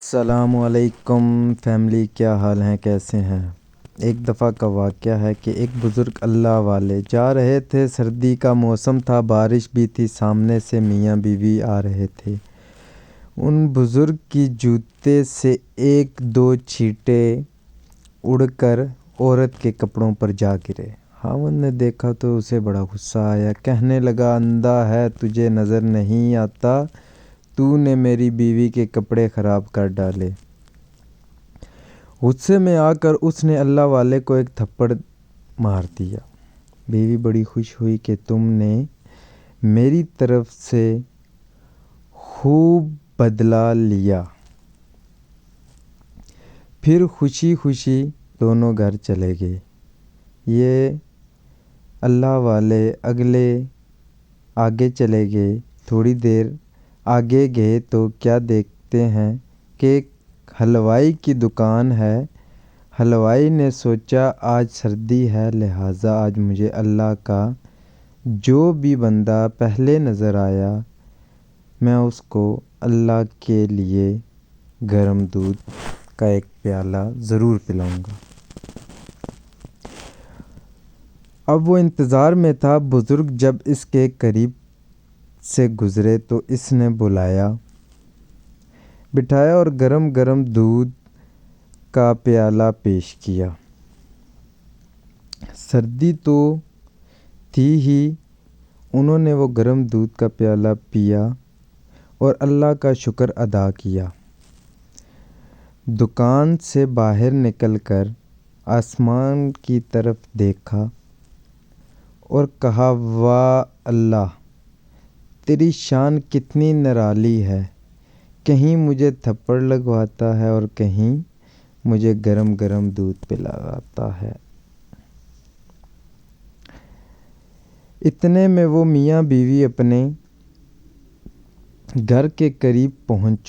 السلام علیکم فیملی، کیا حال ہیں، کیسے ہیں؟ ایک دفعہ کا واقعہ ہے کہ ایک بزرگ اللہ والے جا رہے تھے۔ سردی کا موسم تھا، بارش بھی تھی، سامنے سے میاں بیوی آ رہے تھے۔ ان بزرگ کی جوتے سے ایک دو چھینٹے اڑ کر عورت کے کپڑوں پر جا گرے۔ خاوند نے دیکھا تو اسے بڑا غصہ آیا، کہنے لگا، اندھا ہے، تجھے نظر نہیں آتا؟ تو نے میری بیوی کے کپڑے خراب کر ڈالے۔ غصے میں آ کر اس نے اللہ والے کو ایک تھپڑ مار دیا۔ بیوی بڑی خوش ہوئی کہ تم نے میری طرف سے خوب بدلہ لیا۔ پھر خوشی خوشی دونوں گھر چلے گئے۔ یہ اللہ والے آگے چلے گئے۔ تھوڑی دیر آگے گئے تو کیا دیکھتے ہیں کہ ایک حلوائی کی دکان ہے۔ حلوائی نے سوچا آج سردی ہے، لہٰذا آج مجھے اللہ کا جو بھی بندہ پہلے نظر آیا میں اس کو اللہ کے لیے گرم دودھ کا ایک پیالہ ضرور پلاؤں گا۔ اب وہ انتظار میں تھا۔ بزرگ جب اس کے قریب سے گزرے تو اس نے بٹھایا اور گرم گرم دودھ کا پیالہ پیش کیا۔ سردی تو تھی ہی، انہوں نے وہ گرم دودھ کا پیالہ پیا اور اللہ کا شکر ادا کیا۔ دکان سے باہر نکل کر آسمان کی طرف دیکھا اور کہا، واہ اللہ، تیری شان کتنی نرالی ہے، کہیں مجھے تھپڑ لگواتا ہے اور کہیں مجھے گرم گرم دودھ پلاتا ہے۔ اتنے میں وہ میاں بیوی اپنے گھر کے قریب پہنچ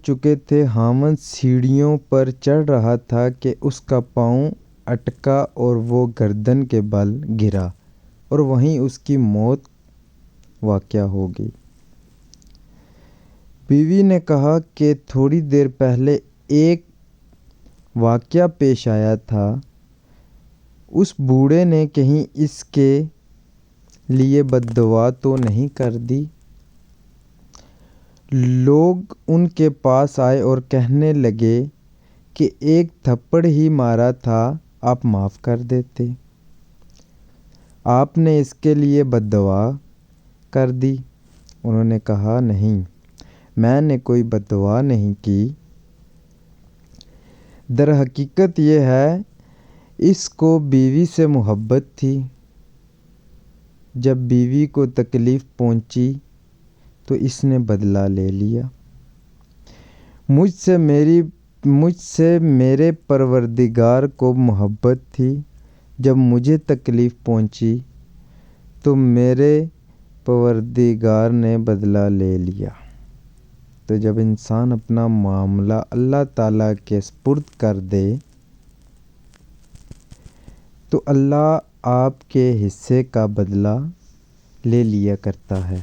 چکے تھے۔ خاوند سیڑھیوں پر چڑھ رہا تھا کہ اس کا پاؤں اٹکا اور وہ گردن کے بل گرا اور وہیں اس کی موت واقع ہو گئی۔ بیوی نے کہا کہ تھوڑی دیر پہلے ایک واقعہ پیش آیا تھا، اس بوڑھے نے کہیں اس کے لیے بد دعا تو نہیں کر دی؟ لوگ ان کے پاس آئے اور کہنے لگے کہ ایک تھپڑ ہی مارا تھا، آپ معاف کر دیتے، آپ نے اس کے لیے بد دعا کر دی؟ انہوں نے کہا، نہیں، میں نے کوئی بد دعا نہیں کی، در حقیقت یہ ہے اس کو بیوی سے محبت تھی۔ جب بیوی کو تکلیف پہنچی تو اس نے بدلہ لے لیا۔ مجھ سے میرے پروردگار کو محبت تھی، جب مجھے تکلیف پہنچی تو میرے پروردگار نے بدلہ لے لیا۔ تو جب انسان اپنا معاملہ اللہ تعالیٰ کے سپرد کر دے تو اللہ آپ کے حصے کا بدلہ لے لیا کرتا ہے۔